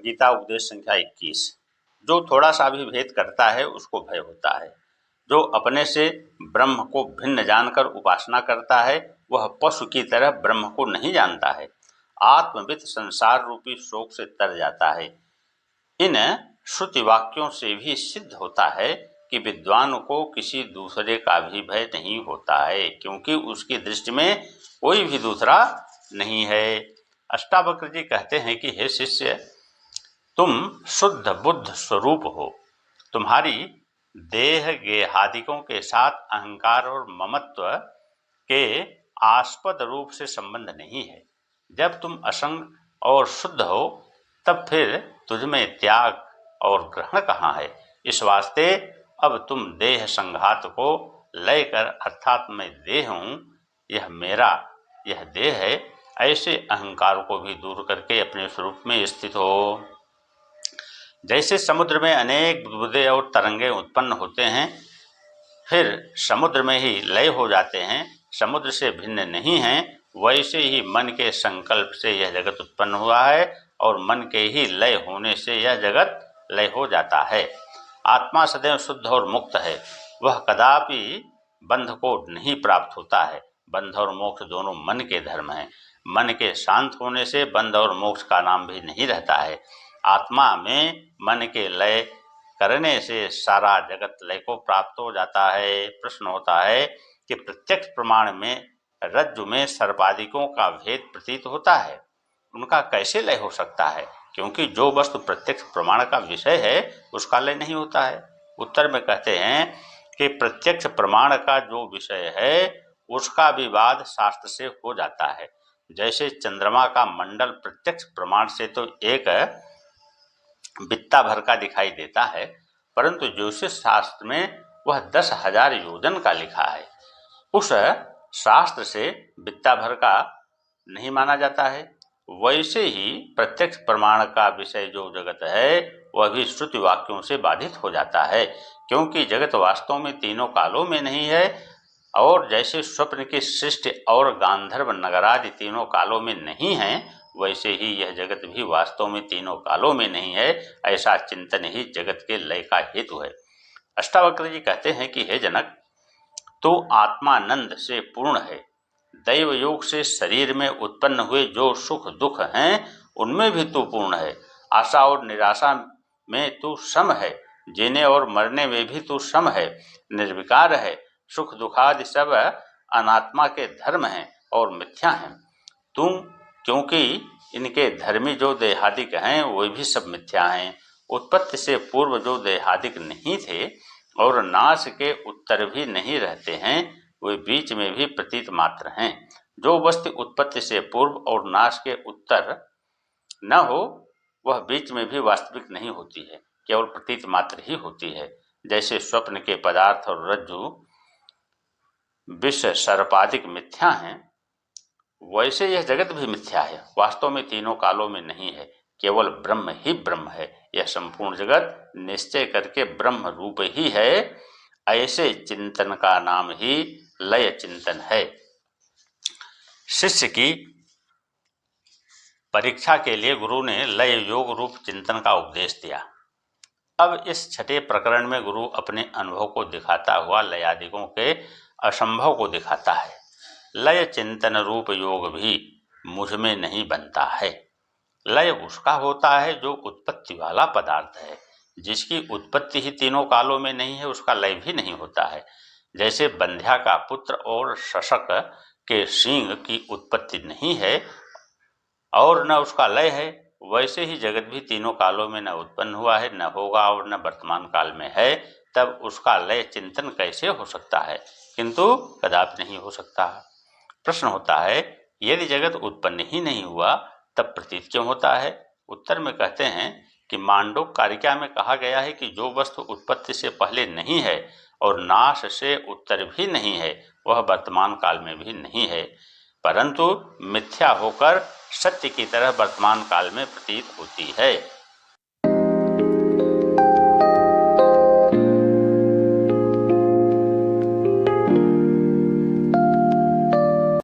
गीता उपदेश संख्या 21। जो थोड़ा सा भी भेद करता है उसको भय होता है। जो अपने से ब्रह्म को भिन्न जानकर उपासना करता है वह पशु की तरह ब्रह्म को नहीं जानता है। आत्मविद संसार रूपी शोक से तर जाता है। इन श्रुति वाक्यों से भी सिद्ध होता है कि विद्वान को किसी दूसरे का भी भय नहीं होता है, क्योंकि उसकी दृष्टि में कोई भी दूसरा नहीं है। अष्टावक्र जी कहते हैं कि हे शिष्य, तुम शुद्ध बुद्ध स्वरूप हो। तुम्हारी देह गेहादिकों के साथ अहंकार और ममत्व के आस्पद रूप से संबंध नहीं है। जब तुम असंग और शुद्ध हो तब फिर तुझमें त्याग और ग्रहण कहाँ है। इस वास्ते अब तुम देह संघात को लय कर अर्थात मैं देह हूँ, यह मेरा, यह देह है, ऐसे अहंकार को भी दूर करके अपने स्वरूप में स्थित हो। जैसे समुद्र में अनेक बुदबुदे और तरंगे उत्पन्न होते हैं फिर समुद्र में ही लय हो जाते हैं, समुद्र से भिन्न नहीं हैं, वैसे ही मन के संकल्प से यह जगत उत्पन्न हुआ है और मन के ही लय होने से यह जगत लय हो जाता है। आत्मा सदैव शुद्ध और मुक्त है। वह कदापि बंध को नहीं प्राप्त होता है। बंध और मोक्ष दोनों मन के धर्म हैं। मन के शांत होने से बंध और मोक्ष का नाम भी नहीं रहता है। आत्मा में मन के लय करने से सारा जगत लय को प्राप्त हो जाता है। प्रश्न होता है कि प्रत्यक्ष प्रमाण में रज्जु में सर्पादिकों का भेद प्रतीत होता है, उनका कैसे लय हो सकता है? क्योंकि जो वस्तु प्रत्यक्ष प्रमाण का विषय है उसका लय नहीं होता है। उत्तर में कहते हैं कि प्रत्यक्ष प्रमाण का जो विषय है उसका विवाद शास्त्र से हो जाता है। जैसे चंद्रमा का मंडल प्रत्यक्ष प्रमाण से तो एक बित्ता भर का दिखाई देता है, परंतु ज्योतिष शास्त्र में वह 10,000 योजन का लिखा है। उस शास्त्र से बित्ता भर का नहीं माना जाता है। वैसे ही प्रत्यक्ष प्रमाण का विषय जो जगत है वह भी श्रुति वाक्यों से बाधित हो जाता है, क्योंकि जगत वास्तव में तीनों कालों में नहीं है। और जैसे स्वप्न की सृष्टि और गांधर्व नगरादि तीनों कालों में नहीं है, वैसे ही यह जगत भी वास्तव में तीनों कालों में नहीं है। ऐसा चिंतन ही जगत के लय का हेतु है। अष्टावक्र जी कहते हैं कि हे जनक, तो आत्मानंद से पूर्ण है। दैव योग से शरीर में उत्पन्न हुए जो सुख दुख हैं उनमें भी तू पूर्ण है। आशा और निराशा में तू सम है। जीने और मरने में भी तू सम है, निर्विकार है। सुख दुखादि सब अनात्मा के धर्म हैं और मिथ्या हैं। तू क्योंकि इनके धर्मी जो देहादिक हैं वे भी सब मिथ्या हैं। उत्पत्ति से पूर्व जो देहादिक नहीं थे और नाश के उत्तर भी नहीं रहते हैं, वे बीच में भी प्रतीत मात्र हैं। जो वस्तु उत्पत्ति से पूर्व और नाश के उत्तर न हो वह बीच में भी वास्तविक नहीं होती है, केवल प्रतीत मात्र ही होती है। जैसे स्वप्न के पदार्थ और रज्जु विष सर्पादिक मिथ्या हैं, वैसे यह जगत भी मिथ्या है। वास्तव में तीनों कालों में नहीं है, केवल ब्रह्म ही ब्रह्म है। यह संपूर्ण जगत निश्चय करके ब्रह्म रूप ही है। ऐसे चिंतन का नाम ही लय चिंतन है। शिष्य की परीक्षा के लिए गुरु ने लय योग रूप चिंतन का उपदेश दिया। अब इस छठे प्रकरण में गुरु अपने अनुभव को दिखाता हुआ लयादिकों के असंभव को दिखाता है। लय चिंतन रूप योग भी मुझ में नहीं बनता है। लय उसका होता है जो उत्पत्ति वाला पदार्थ है। जिसकी उत्पत्ति ही तीनों कालों में नहीं है उसका लय भी नहीं होता है। जैसे बंध्या का पुत्र और शशक के सींग की उत्पत्ति नहीं है और न उसका लय है, वैसे ही जगत भी तीनों कालों में न उत्पन्न हुआ है, न होगा और न वर्तमान काल में है। तब उसका लय चिंतन कैसे हो सकता है? किंतु कदापि नहीं हो सकता। प्रश्न होता है, यदि जगत उत्पन्न ही नहीं हुआ तब प्रतीत क्यों होता है? उत्तर में कहते हैं कि मांडूक्य कारिका में कहा गया है कि जो वस्तु उत्पत्ति से पहले नहीं है और नाश से उत्तर भी नहीं है वह वर्तमान काल में भी नहीं है, परंतु मिथ्या होकर सत्य की तरह वर्तमान काल में प्रतीत होती है।